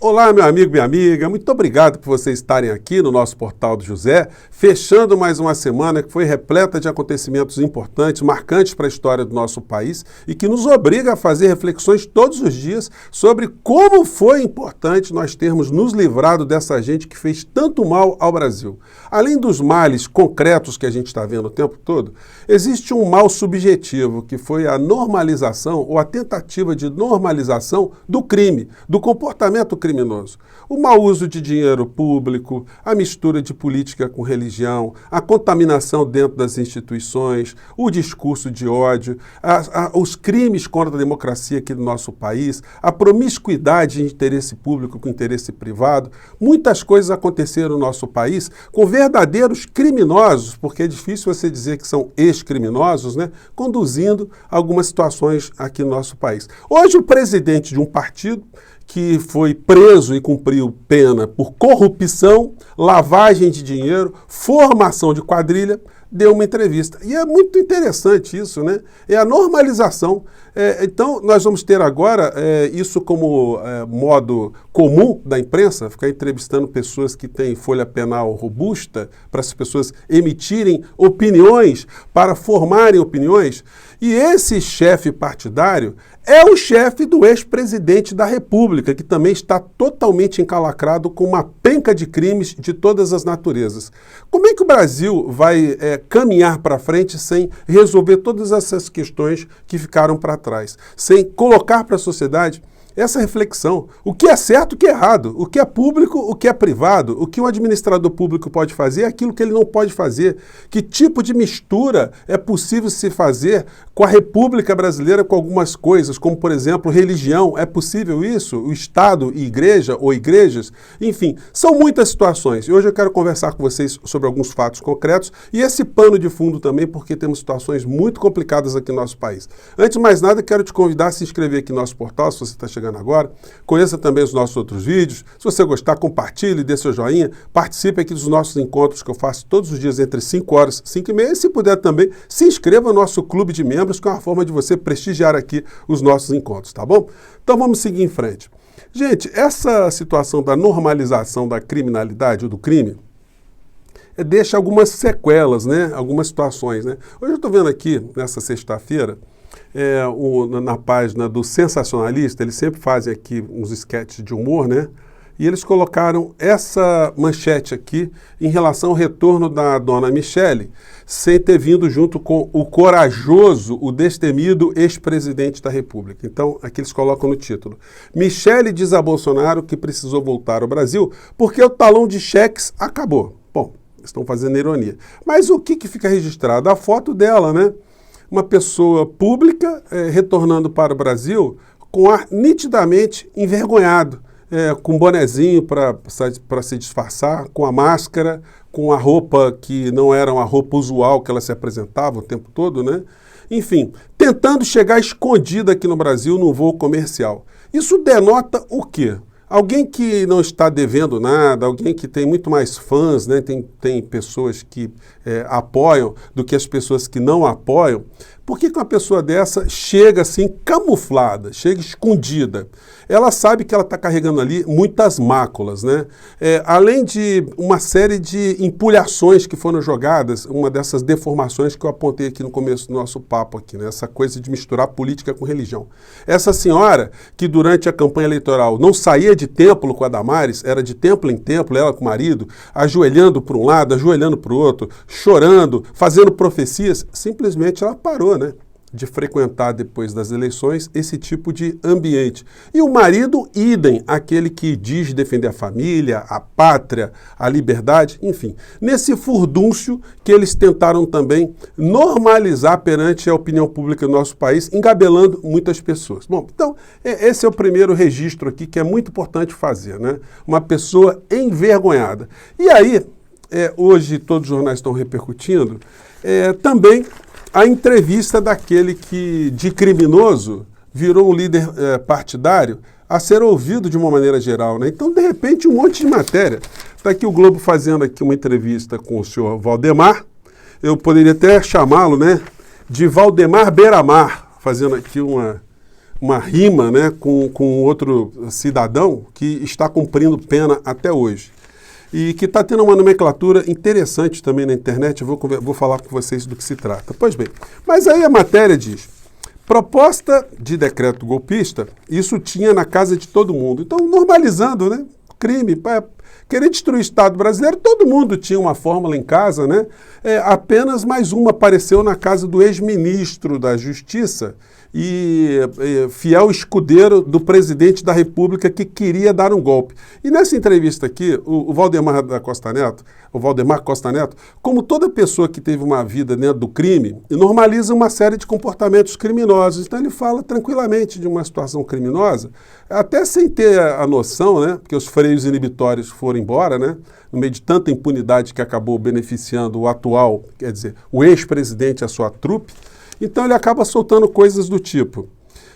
Olá, meu amigo, minha amiga, muito obrigado por vocês estarem aqui no nosso Portal do José, fechando mais uma semana que foi repleta de acontecimentos importantes, marcantes para a história do nosso país e que nos obriga a fazer reflexões todos os dias sobre como foi importante nós termos nos livrado dessa gente que fez tanto mal ao Brasil. Além dos males concretos que a gente está vendo o tempo todo, existe um mal subjetivo que foi a normalização ou a tentativa de normalização do crime, do comportamento criminoso. O mau uso de dinheiro público, a mistura de política com religião, a contaminação dentro das instituições, o discurso de ódio, os crimes contra a democracia aqui do nosso país, a promiscuidade de interesse público com interesse privado. Muitas coisas aconteceram no nosso país com verdadeiros criminosos, porque é difícil você dizer que são ex-criminosos, né, conduzindo algumas situações aqui no nosso país. Hoje o presidente de um partido que foi preso e cumpriu pena por corrupção, lavagem de dinheiro, formação de quadrilha, deu uma entrevista. E é muito interessante isso, né? É a normalização. Então, nós vamos ter agora isso como modo comum da imprensa, ficar entrevistando pessoas que têm folha penal robusta, para as pessoas emitirem opiniões, para formarem opiniões. E esse chefe partidário é o chefe do ex-presidente da República, que também está totalmente encalacrado com uma penca de crimes de todas as naturezas. Como é que o Brasil vai caminhar para frente sem resolver todas essas questões que ficaram para trás? Sem colocar para a sociedade essa reflexão, o que é certo, o que é errado, o que é público, o que é privado, o que um administrador público pode fazer, aquilo que ele não pode fazer, que tipo de mistura é possível se fazer com a República Brasileira com algumas coisas, como por exemplo religião, é possível isso? O Estado e igreja ou igrejas? Enfim, são muitas situações e hoje eu quero conversar com vocês sobre alguns fatos concretos e esse pano de fundo também porque temos situações muito complicadas aqui no nosso país. Antes de mais nada, quero te convidar a se inscrever aqui no nosso portal, se você está chegando agora, conheça também os nossos outros vídeos, se você gostar, compartilhe, dê seu joinha, participe aqui dos nossos encontros que eu faço todos os dias entre 5 horas e 5 e meia, e se puder também, se inscreva no nosso clube de membros, que é uma forma de você prestigiar aqui os nossos encontros, tá bom? Então vamos seguir em frente. Gente, essa situação da normalização da criminalidade ou do crime, deixa algumas sequelas, né? Algumas situações, né? Hoje eu estou vendo aqui, nessa sexta-feira, na página do Sensacionalista, eles sempre fazem aqui uns sketches de humor, né? E eles colocaram essa manchete aqui em relação ao retorno da dona Michele, sem ter vindo junto com o corajoso, o destemido ex-presidente da República. Então, aqui eles colocam no título: Michele diz a Bolsonaro que precisou voltar ao Brasil porque o talão de cheques acabou. Bom, estão fazendo ironia. Mas o que fica registrado? A foto dela, né? Uma pessoa pública retornando para o Brasil com ar nitidamente envergonhado, com bonezinho para se disfarçar, com a máscara, com a roupa que não era uma roupa usual que ela se apresentava o tempo todo, né? Enfim, tentando chegar escondida aqui no Brasil num voo comercial. Isso denota o quê? Alguém que não está devendo nada, alguém que tem muito mais fãs, né? Tem pessoas que apoiam do que as pessoas que não apoiam. Por que uma pessoa dessa chega assim camuflada, chega escondida? Ela sabe que ela está carregando ali muitas máculas, né? Além de uma série de empulhações que foram jogadas, uma dessas deformações que eu apontei aqui no começo do nosso papo aqui, né? Essa coisa de misturar política com religião. Essa senhora que durante a campanha eleitoral não saía de templo com a Damares, era de templo em templo, ela com o marido, ajoelhando para um lado, ajoelhando para o outro, chorando, fazendo profecias, simplesmente ela parou, né, de frequentar depois das eleições esse tipo de ambiente. E o marido, idem, aquele que diz defender a família, a pátria, a liberdade, enfim. Nesse furdúncio que eles tentaram também normalizar perante a opinião pública do nosso país, engabelando muitas pessoas. Bom, então, esse é o primeiro registro aqui que é muito importante fazer, né? Uma pessoa envergonhada. E aí, hoje todos os jornais estão repercutindo, também a entrevista daquele que, de criminoso, virou um líder partidário a ser ouvido de uma maneira geral, né? Então, de repente, um monte de matéria. Está aqui o Globo fazendo aqui uma entrevista com o senhor Valdemar. Eu poderia até chamá-lo, né, de Valdemar Beiramar, fazendo aqui uma uma rima, né, com outro cidadão que está cumprindo pena até hoje. E que está tendo uma nomenclatura interessante também na internet, eu vou falar com vocês do que se trata. Pois bem, mas aí a matéria diz, proposta de decreto golpista, isso tinha na casa de todo mundo. Então, normalizando, né, crime, querer destruir o Estado brasileiro, todo mundo tinha uma fórmula em casa, né? Apenas mais uma apareceu na casa do ex-ministro da Justiça e fiel escudeiro do presidente da República que queria dar um golpe. E nessa entrevista aqui, o Valdemar Costa Neto, como toda pessoa que teve uma vida dentro do crime, normaliza uma série de comportamentos criminosos. Então ele fala tranquilamente de uma situação criminosa, até sem ter a noção, né, porque os freios inibitórios foram embora, né, no meio de tanta impunidade que acabou beneficiando o atual, quer dizer, o ex-presidente e a sua trupe. Então ele acaba soltando coisas do tipo,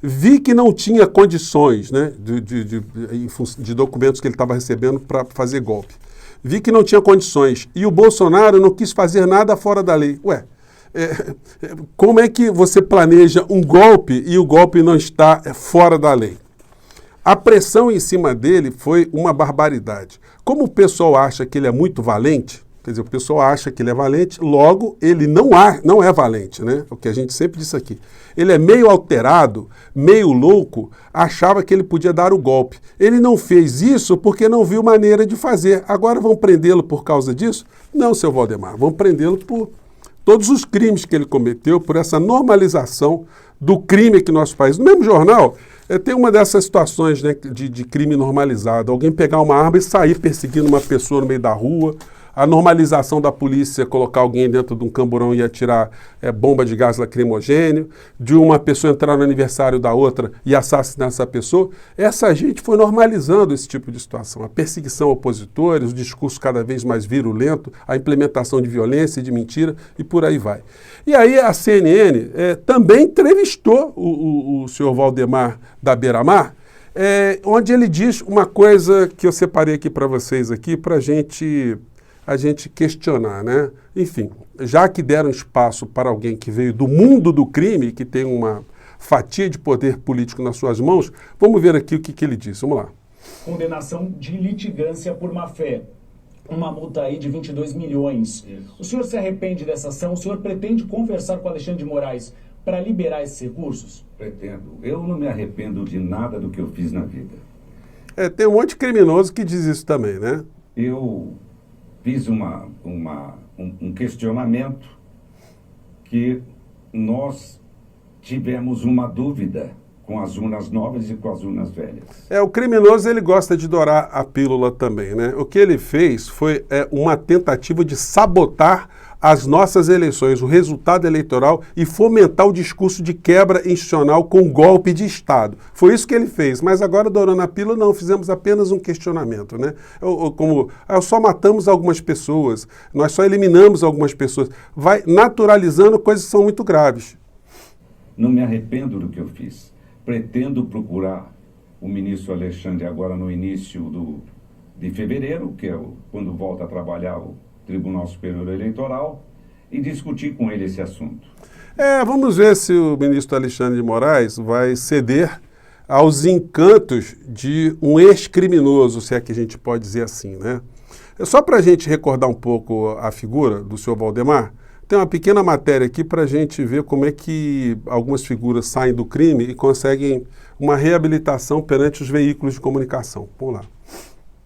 vi que não tinha condições, né, de documentos que ele estava recebendo para fazer golpe. Vi que não tinha condições e o Bolsonaro não quis fazer nada fora da lei. Ué, como é que você planeja um golpe e o golpe não está fora da lei? A pressão em cima dele foi uma barbaridade. Como o pessoal acha que ele é muito valente, quer dizer, o pessoal acha que ele é valente, logo ele não é valente, né? O que a gente sempre disse aqui. Ele é meio alterado, meio louco, achava que ele podia dar o golpe. Ele não fez isso porque não viu maneira de fazer. Agora vão prendê-lo por causa disso? Não, seu Valdemar, vão prendê-lo por todos os crimes que ele cometeu, por essa normalização do crime aqui no nosso país. No mesmo jornal, tem uma dessas situações, né, de crime normalizado. Alguém pegar uma arma e sair perseguindo uma pessoa no meio da rua, a normalização da polícia colocar alguém dentro de um camburão e atirar bomba de gás lacrimogênio, de uma pessoa entrar no aniversário da outra e assassinar essa pessoa. Essa gente foi normalizando esse tipo de situação. A perseguição a opositores, o discurso cada vez mais virulento, a implementação de violência e de mentira e por aí vai. E aí a CNN também entrevistou o senhor Valdemar da Beira-Mar, onde ele diz uma coisa que eu separei aqui para vocês aqui, para a gente questionar, né? Enfim, já que deram espaço para alguém que veio do mundo do crime, que tem uma fatia de poder político nas suas mãos, vamos ver aqui o que ele disse. Vamos lá. Condenação de litigância por má-fé. Uma multa aí de 22 milhões. Isso. O senhor se arrepende dessa ação? O senhor pretende conversar com Alexandre de Moraes para liberar esses recursos? Pretendo. Eu não me arrependo de nada do que eu fiz na vida. Tem um monte de criminoso que diz isso também, né? Eu fiz um questionamento que nós tivemos uma dúvida com as urnas novas e com as urnas velhas. O criminoso, ele gosta de dourar a pílula também, né? O que ele fez foi uma tentativa de sabotar as nossas eleições, o resultado eleitoral e fomentar o discurso de quebra institucional com golpe de Estado. Foi isso que ele fez, mas agora, dourando a pílula, não, fizemos apenas um questionamento, né? Só matamos algumas pessoas, nós só eliminamos algumas pessoas. Vai naturalizando coisas que são muito graves. Não me arrependo do que eu fiz. Pretendo procurar o ministro Alexandre agora no início de fevereiro, que é quando volta a trabalhar o Tribunal Superior Eleitoral, e discutir com ele esse assunto. Vamos ver se o ministro Alexandre de Moraes vai ceder aos encantos de um ex-criminoso, se é que a gente pode dizer assim, né? Só para a gente recordar um pouco a figura do senhor Valdemar, tem uma pequena matéria aqui para a gente ver como é que algumas figuras saem do crime e conseguem uma reabilitação perante os veículos de comunicação. Vamos lá.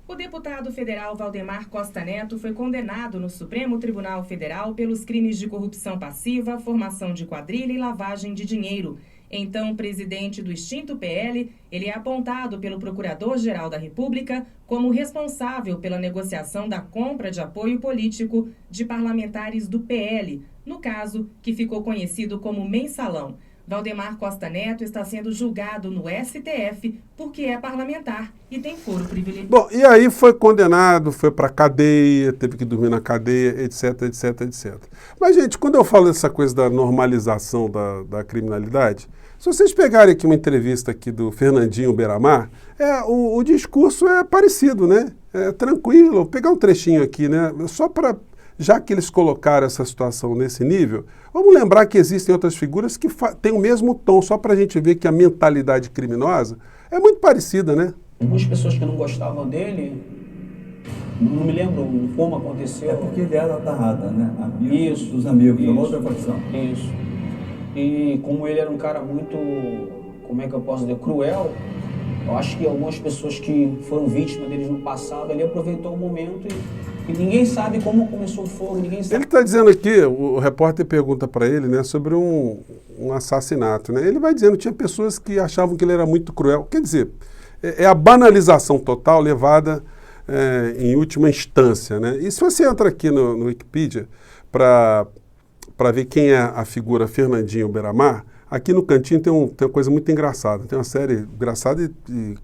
O deputado federal Valdemar Costa Neto foi condenado no Supremo Tribunal Federal pelos crimes de corrupção passiva, formação de quadrilha e lavagem de dinheiro. Então, presidente do extinto PL, ele é apontado pelo Procurador-Geral da República como responsável pela negociação da compra de apoio político de parlamentares do PL, no caso que ficou conhecido como Mensalão. Valdemar Costa Neto está sendo julgado no STF porque é parlamentar e tem foro privilegiado. Bom, e aí foi condenado, foi para cadeia, teve que dormir na cadeia, etc, etc, etc. Mas, gente, quando eu falo dessa coisa da normalização da criminalidade, se vocês pegarem aqui uma entrevista aqui do Fernandinho Beiramar, o discurso é parecido, né? É tranquilo. Vou pegar um trechinho aqui, né? Só para já que eles colocaram essa situação nesse nível, vamos lembrar que existem outras figuras que têm o mesmo tom, só para a gente ver que a mentalidade criminosa é muito parecida, né? Algumas pessoas que não gostavam dele, não me lembro como aconteceu. É porque ele era da Rada, né? Amigo Isso, dos amigos, da isso. outra facção. Isso. E como ele era um cara muito, como é que eu posso dizer, cruel, eu acho que algumas pessoas que foram vítimas deles no passado, ele aproveitou o momento e ninguém sabe como começou o fogo, ninguém sabe. Ele está dizendo aqui, o repórter pergunta para ele, né, sobre um assassinato, né? Ele vai dizendo que tinha pessoas que achavam que ele era muito cruel. Quer dizer, é a banalização total levada em última instância, né? E se você entra aqui no Wikipedia para ver quem é a figura Fernandinho Beiramar, aqui no cantinho tem uma coisa muito engraçada, tem uma série engraçada e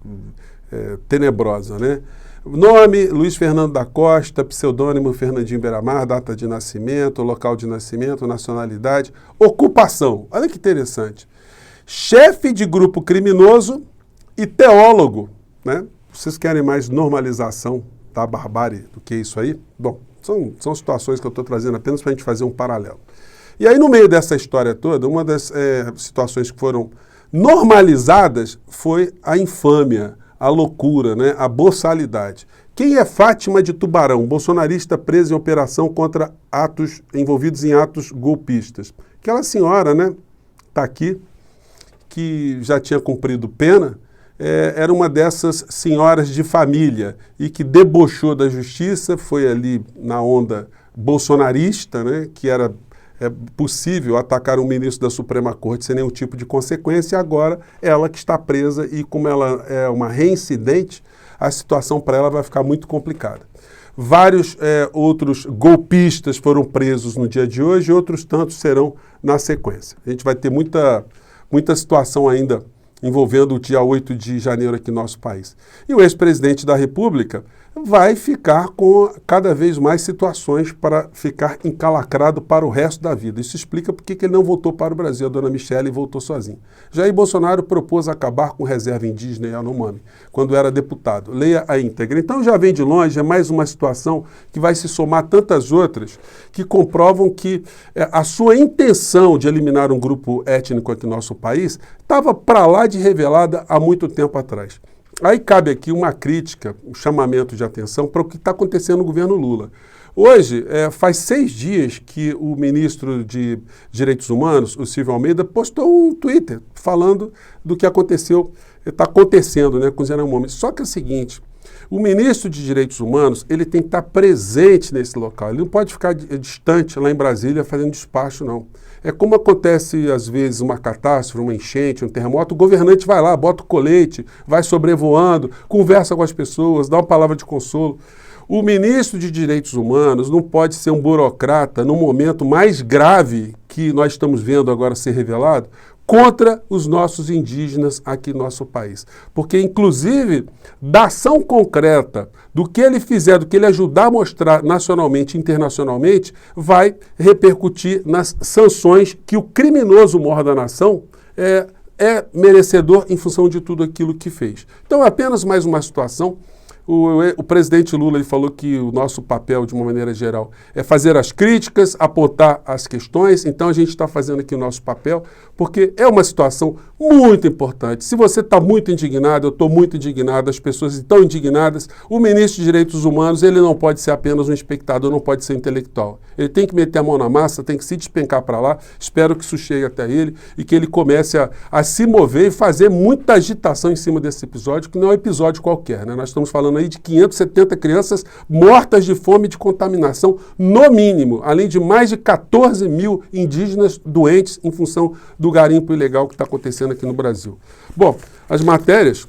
tenebrosa, né? Nome, Luiz Fernando da Costa, pseudônimo Fernandinho Beiramar, data de nascimento, local de nascimento, nacionalidade, ocupação, olha que interessante, chefe de grupo criminoso e teólogo, né? Vocês querem mais normalização da barbárie do que isso aí? Bom, são situações que eu estou trazendo apenas para a gente fazer um paralelo. E aí, no meio dessa história toda, uma das situações que foram normalizadas foi a infâmia, a loucura, né? A boçalidade. Quem é Fátima de Tubarão, bolsonarista presa em operação contra envolvidos em atos golpistas? Aquela senhora, né, está aqui, que já tinha cumprido pena, era uma dessas senhoras de família e que debochou da justiça, foi ali na onda bolsonarista, né, que era possível atacar um ministro da Suprema Corte sem nenhum tipo de consequência, e agora ela que está presa e como ela é uma reincidente, a situação para ela vai ficar muito complicada. Vários outros golpistas foram presos no dia de hoje e outros tantos serão na sequência. A gente vai ter muita situação ainda envolvendo o dia 8 de janeiro aqui no nosso país. E o ex-presidente da República vai ficar com cada vez mais situações para ficar encalacrado para o resto da vida. Isso explica por que ele não voltou para o Brasil. A dona Michele voltou sozinha. Jair Bolsonaro propôs acabar com reserva indígena Yanomami, quando era deputado. Leia a íntegra. Então já vem de longe, é mais uma situação que vai se somar tantas outras que comprovam que a sua intenção de eliminar um grupo étnico aqui no nosso país estava para lá de revelada há muito tempo atrás. Aí cabe aqui uma crítica, um chamamento de atenção para o que está acontecendo no governo Lula. Hoje, faz 6 dias que o ministro de Direitos Humanos, o Silvio Almeida, postou um Twitter falando do que está acontecendo, né, com os Yanomamis. Só que é o seguinte, o ministro de Direitos Humanos, ele tem que estar presente nesse local, ele não pode ficar distante lá em Brasília fazendo despacho, não. É como acontece, às vezes, uma catástrofe, uma enchente, um terremoto, o governante vai lá, bota o colete, vai sobrevoando, conversa com as pessoas, dá uma palavra de consolo. O ministro de Direitos Humanos não pode ser um burocrata no momento mais grave que nós estamos vendo agora ser revelado contra os nossos indígenas aqui no nosso país. Porque, inclusive, da ação concreta, do que ele fizer, do que ele ajudar a mostrar nacionalmente e internacionalmente, vai repercutir nas sanções que o criminoso mor da nação é merecedor em função de tudo aquilo que fez. Então, é apenas mais uma situação. O presidente Lula ele falou que o nosso papel, de uma maneira geral, é fazer as críticas, apontar as questões. Então, a gente está fazendo aqui o nosso papel, porque é uma situação muito importante. Se você está muito indignado, eu estou muito indignado, as pessoas estão indignadas, o ministro de Direitos Humanos ele não pode ser apenas um espectador, não pode ser intelectual. Ele tem que meter a mão na massa, tem que se despencar para lá. Espero que isso chegue até ele e que ele comece a se mover e fazer muita agitação em cima desse episódio, que não é um episódio qualquer, né? Nós estamos falando aí de 570 crianças mortas de fome e de contaminação, no mínimo, além de mais de 14 mil indígenas doentes em função do garimpo ilegal que está acontecendo aqui no Brasil. Bom, as matérias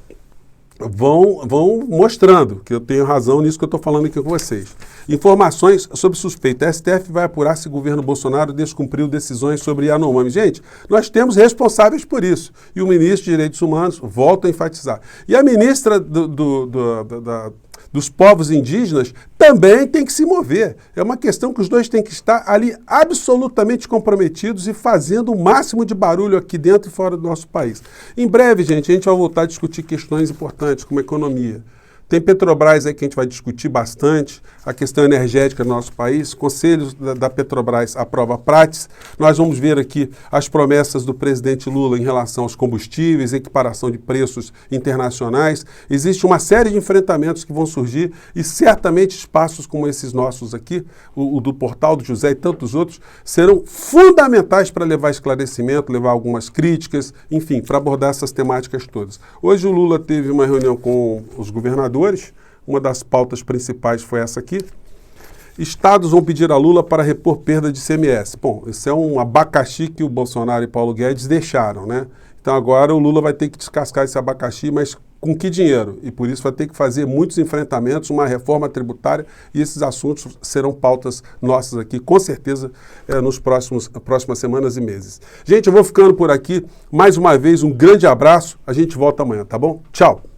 vão mostrando que eu tenho razão nisso que eu estou falando aqui com vocês. Informações sobre suspeita. A STF vai apurar se o governo Bolsonaro descumpriu decisões sobre Yanomami. Gente, nós temos responsáveis por isso. E o ministro de Direitos Humanos volta a enfatizar. E a ministra dos povos indígenas também tem que se mover. É uma questão que os dois têm que estar ali absolutamente comprometidos e fazendo o máximo de barulho aqui dentro e fora do nosso país. Em breve, gente, a gente vai voltar a discutir questões importantes como economia. Tem Petrobras aí que a gente vai discutir bastante, a questão energética do nosso país, conselhos da Petrobras aprova Prates. Nós vamos ver aqui as promessas do presidente Lula em relação aos combustíveis, equiparação de preços internacionais. Existe uma série de enfrentamentos que vão surgir e certamente espaços como esses nossos aqui, o do Portal do José e tantos outros, serão fundamentais para levar esclarecimento, levar algumas críticas, enfim, para abordar essas temáticas todas. Hoje o Lula teve uma reunião com os governadores. Uma das pautas principais foi essa aqui. Estados vão pedir a Lula para repor perda de ICMS. Bom, isso é um abacaxi que o Bolsonaro e Paulo Guedes deixaram, né? Então agora o Lula vai ter que descascar esse abacaxi, mas com que dinheiro? E por isso vai ter que fazer muitos enfrentamentos, uma reforma tributária, e esses assuntos serão pautas nossas aqui, com certeza, nos próximas semanas e meses. Gente, eu vou ficando por aqui. Mais uma vez, um grande abraço. A gente volta amanhã, tá bom? Tchau!